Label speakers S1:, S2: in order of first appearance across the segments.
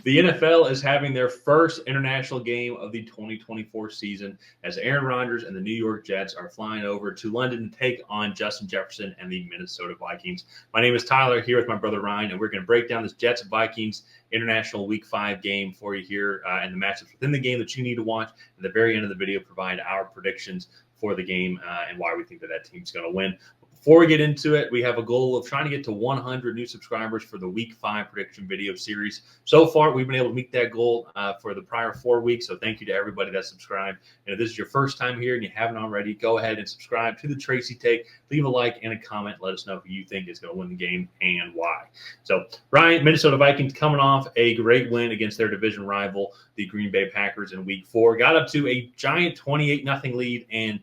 S1: The NFL is having their first international game of the 2024 season as Aaron Rodgers and the New York Jets are flying over to London to take on Justin Jefferson and the Minnesota Vikings. My name is Tyler, here with my brother Ryan, and we're going to break down this Jets-Vikings international Week 5 game for you here and the matchups within the game that you need to watch. At the very end of the video, provide our predictions for the game and why we think that team's going to win. Before we get into it, we have a goal of trying to get to 100 new subscribers for the Week 5 prediction video series. So far, we've been able to meet that goal for the prior 4 weeks, so thank you to everybody that subscribed. And if this is your first time here and you haven't already, go ahead and subscribe to the Tracy Take. Leave a like and a comment. Let us know who you think is going to win the game and why. So, Ryan, Minnesota Vikings coming off a great win against their division rival, the Green Bay Packers, in Week 4. Got up to a giant 28-0 lead, and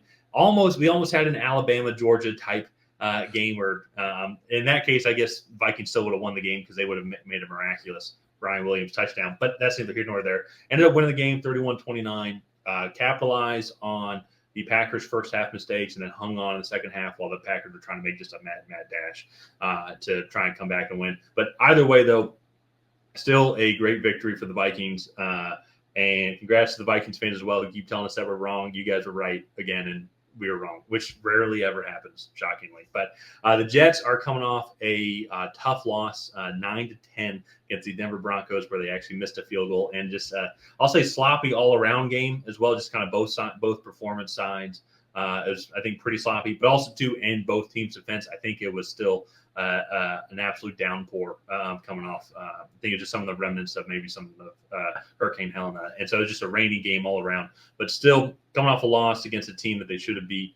S1: we almost had an Alabama-Georgia type game where in that case, I guess Vikings still would have won the game because they would have made a miraculous Brian Williams touchdown. But that's neither here nor there. Ended up winning the game 31-29, capitalized on the Packers' first half mistakes and then hung on in the second half while the Packers were trying to make just a mad dash to try and come back and win. But either way, though, still a great victory for the Vikings. And congrats to the Vikings fans as well who keep telling us that we're wrong. You guys were right again, and we were wrong, which rarely ever happens, shockingly. But the Jets are coming off a tough loss, 9-10 against the Denver Broncos, where they actually missed a field goal, and just I'll say sloppy all-around game as well, just kind of both performance sides. It was, I think, pretty sloppy, but also too in both teams' defense. I think it was still an absolute downpour coming off. I think it's just some of the remnants of maybe some of the Hurricane Helena. And so it was just a rainy game all around, but still coming off a loss against a team that they should have beat.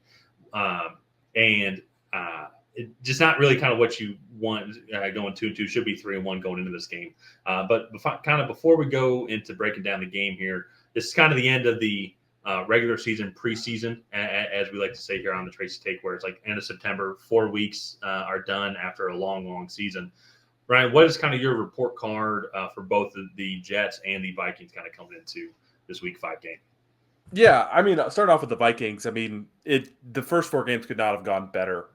S1: Just not really kind of what you want going 2-2. Should be 3-1 going into this game. But before we go into breaking down the game here, this is kind of the end of the regular season, preseason, as we like to say here on the Tracy Take, where it's like end of September, 4 weeks are done after a long season. Ryan, what is kind of your report card for both the Jets and the Vikings kind of coming into this Week 5 game?
S2: Yeah, I mean, I'll start off with the Vikings. I mean, the first 4 games could not have gone better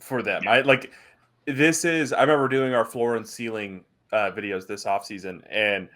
S2: for them. Yeah. I remember doing our floor and ceiling videos this offseason, and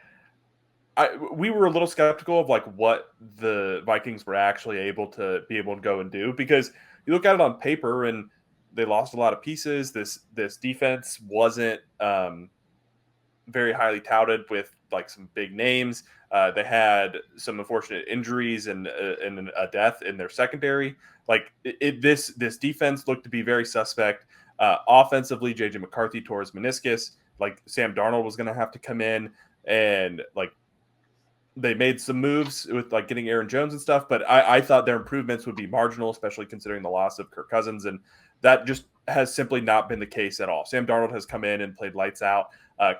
S2: we were a little skeptical of like what the Vikings were actually able to go and do, because you look at it on paper and they lost a lot of pieces. This defense wasn't very highly touted with like some big names. They had some unfortunate injuries and a death in their secondary. Like this defense looked to be very suspect. Offensively, JJ McCarthy tore his meniscus. Like Sam Darnold was going to have to come in, and like they made some moves with like getting Aaron Jones and stuff, but I thought their improvements would be marginal, especially considering the loss of Kirk Cousins, and that just has simply not been the case at all. Sam Darnold has come in and played lights out.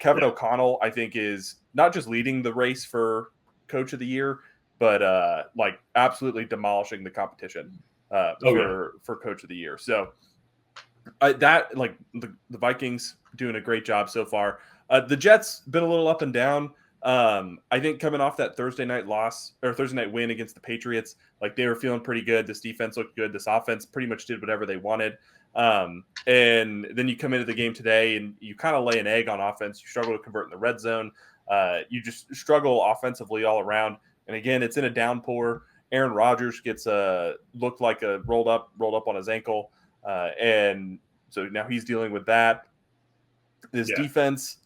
S2: Kevin O'Connell, I think, is not just leading the race for Coach of the Year, but like absolutely demolishing the competition for Coach of the Year. So the Vikings doing a great job so far. The Jets been a little up and down. I think coming off that Thursday night win against the Patriots, like they were feeling pretty good. This defense looked good. This offense pretty much did whatever they wanted. And then you come into the game today and you kind of lay an egg on offense. You struggle to convert in the red zone. You just struggle offensively all around. And again, it's in a downpour. Aaron Rodgers gets looked like a rolled up on his ankle. And so now he's dealing with that. This defense,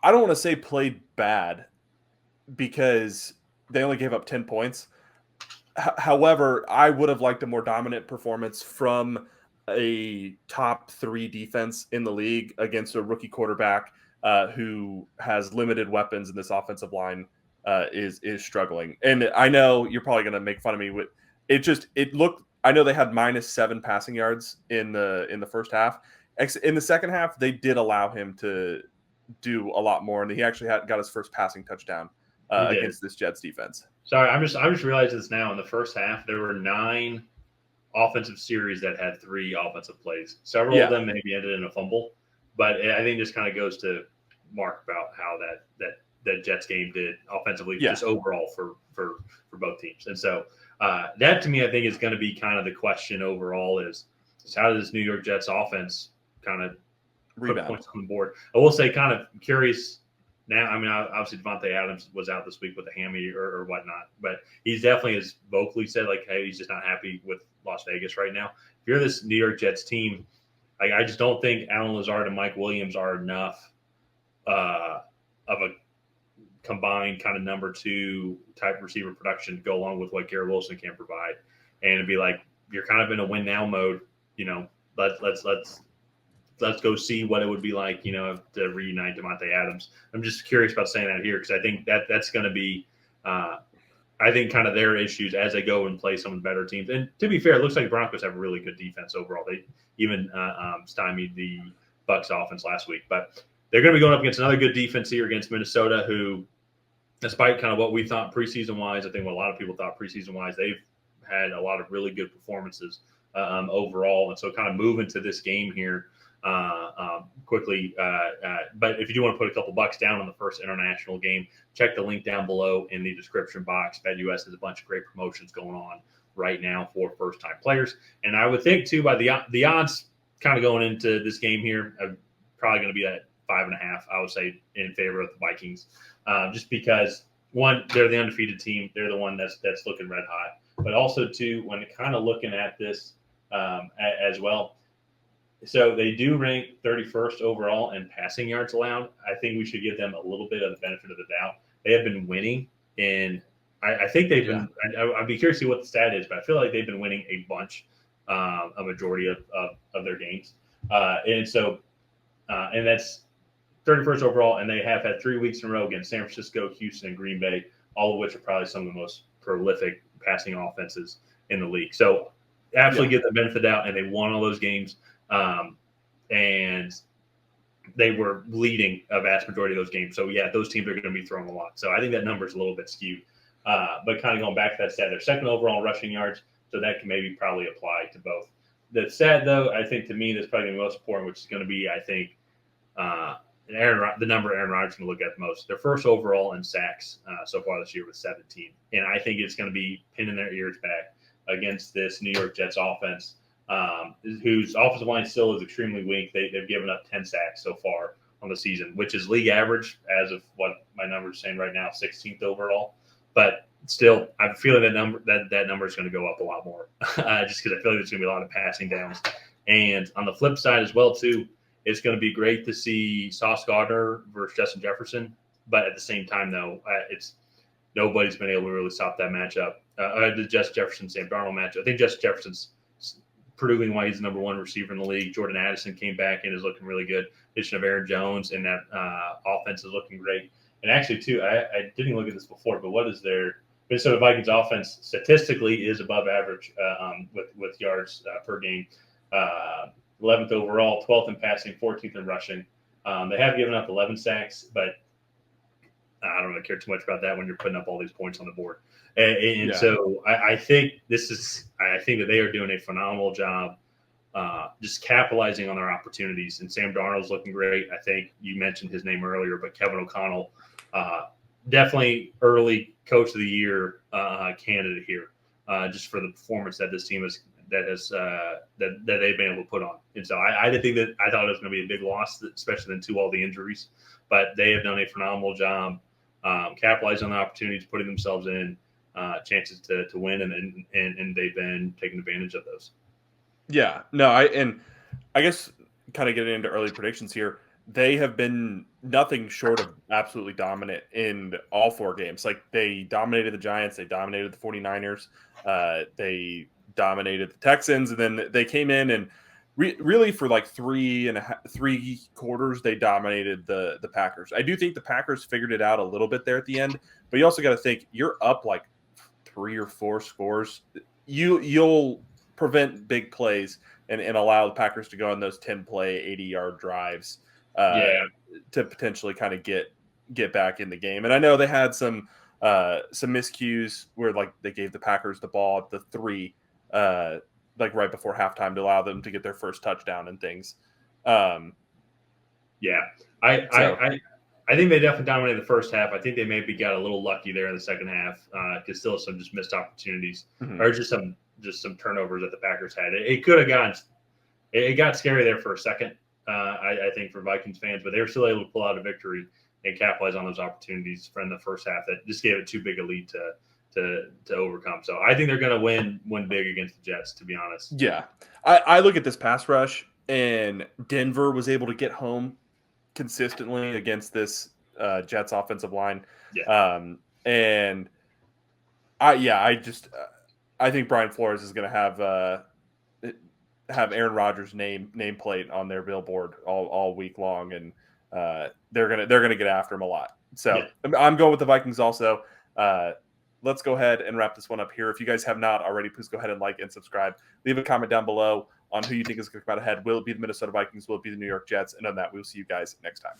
S2: I don't want to say played bad, because they only gave up 10 points. However, I would have liked a more dominant performance from a top 3 defense in the league against a rookie quarterback who has limited weapons, and this offensive line is struggling. And I know you're probably going to make fun of me with it. It looked. I know they had -7 passing yards in the first half. In the second half, they did allow him to do a lot more, and he actually got his first passing touchdown against this Jets defense.
S1: Sorry, I'm just realizing this now. In the first half, there were 9 offensive series that had 3 offensive plays. Several of them maybe ended in a fumble, but I think this kind of goes to Mark about how that Jets game did offensively, just overall for both teams. And so that to me, I think is going to be kind of the question overall is how does this New York Jets offense kind of put points on the board? I will say, kind of curious now, I mean, obviously Devontae Adams was out this week with a hammy or whatnot, but he's definitely has vocally said like, hey, he's just not happy with Las Vegas right now. If you're this New York Jets team, I just don't think Alan Lazard and Mike Williams are enough of a combined kind of number two type receiver production to go along with what Garrett Wilson can provide, and it'd be like you're kind of in a win now mode. Let's go see what it would be like, to reunite Devontae Adams. I'm just curious about saying that here because I think that's going to be, I think, kind of their issues as they go and play some of the better teams. And to be fair, it looks like the Broncos have a really good defense overall. They even stymied the Bucs offense last week, but they're going to be going up against another good defense here against Minnesota, who, despite kind of what we thought preseason wise, I think what a lot of people thought preseason wise, they've had a lot of really good performances overall, and so kind of moving to this game here. Quickly. But if you do want to put a couple bucks down on the first international game, check the link down below in the description box. BetUS has a bunch of great promotions going on right now for first-time players. And I would think, too, by the odds kind of going into this game here, probably going to be at 5.5, I would say, in favor of the Vikings. Just because, one, they're the undefeated team. They're the one that's looking red hot. But also, too, when kind of looking at this as well, so they do rank 31st overall in passing yards allowed. I think we should give them a little bit of the benefit of the doubt. They have been winning I think they've been – I'd be curious to see what the stat is, but I feel like they've been winning a bunch, a majority of their games. And that's 31st overall, and they have had 3 weeks in a row against San Francisco, Houston, and Green Bay, all of which are probably some of the most prolific passing offenses in the league. So absolutely get the benefit of the doubt, and they won all those games. And they were leading a vast majority of those games. So, those teams are going to be throwing a lot. So I think that number is a little bit skewed. But kind of going back to that stat, they're second overall in rushing yards, so that can maybe probably apply to both. The stat, though, I think to me that's probably the most important, which is going to be, I think, the number Aaron Rodgers is going to look at the most. They're first overall in sacks so far this year with 17. And I think it's going to be pinning their ears back against this New York Jets offense, whose offensive line still is extremely weak. They've given up 10 sacks so far on the season, which is league average as of what my number is saying right now, 16th overall. But still, I'm feeling that number is going to go up a lot more, just because I feel like there's going to be a lot of passing downs. And on the flip side as well, too, it's going to be great to see Sauce Gardner versus Justin Jefferson. But at the same time, though, nobody's been able to really stop that matchup. The Justin Jefferson-Sam Darnold matchup. I think Justin Jefferson's proving why he's the number one receiver in the league. Jordan Addison came back and is looking really good. Addition of Aaron Jones, and that offense is looking great. And actually, too, I didn't look at this before, but what is their Minnesota Vikings offense statistically is above average with yards per game. 11th overall, 12th in passing, 14th in rushing. They have given up 11 sacks, but I don't really care too much about that when you're putting up all these points on the board. So I think that they are doing a phenomenal job just capitalizing on their opportunities. And Sam Darnold's looking great. I think you mentioned his name earlier, but Kevin O'Connell, definitely early coach of the year candidate here, just for the performance that this team that they've been able to put on. And so I thought it was going to be a big loss, especially into all the injuries, but they have done a phenomenal job capitalizing on the opportunities, putting themselves in chances to win, and they've been taking advantage of those.
S2: Yeah, no, I guess kind of getting into early predictions here, they have been nothing short of absolutely dominant in all 4 games. Like, they dominated the Giants, they dominated the 49ers, they dominated the Texans, and then they came in and really for like 3 quarters they dominated the Packers. I do think the Packers figured it out a little bit there at the end, but you also got to think you're up like 3 or 4 scores. You'll prevent big plays and allow the Packers to go on those 10-play, 80-yard drives to potentially kind of get back in the game. And I know they had some miscues where like they gave the Packers the ball at the 3, like right before halftime to allow them to get their first touchdown and things. I
S1: think they definitely dominated the first half. I think they maybe got a little lucky there in the second half because still some just missed opportunities or just some turnovers that the Packers had. It could have gone – it got scary there for a second, I think, for Vikings fans, but they were still able to pull out a victory and capitalize on those opportunities from the first half that just gave it too big a lead to overcome. So I think they're going to win big against the Jets, to be honest.
S2: Yeah. I look at this pass rush, and Denver was able to get home consistently against this Jets offensive line.
S1: Yeah.
S2: And I think Brian Flores is going to have Aaron Rodgers' nameplate on their billboard all week long, and they're gonna get after him a lot. So yeah. I'm going with the Vikings also. Let's go ahead and wrap this one up here. If you guys have not already, please go ahead and like and subscribe. Leave a comment down below on who you think is going to come out ahead. Will it be the Minnesota Vikings? Will it be the New York Jets? And on that, we'll see you guys next time.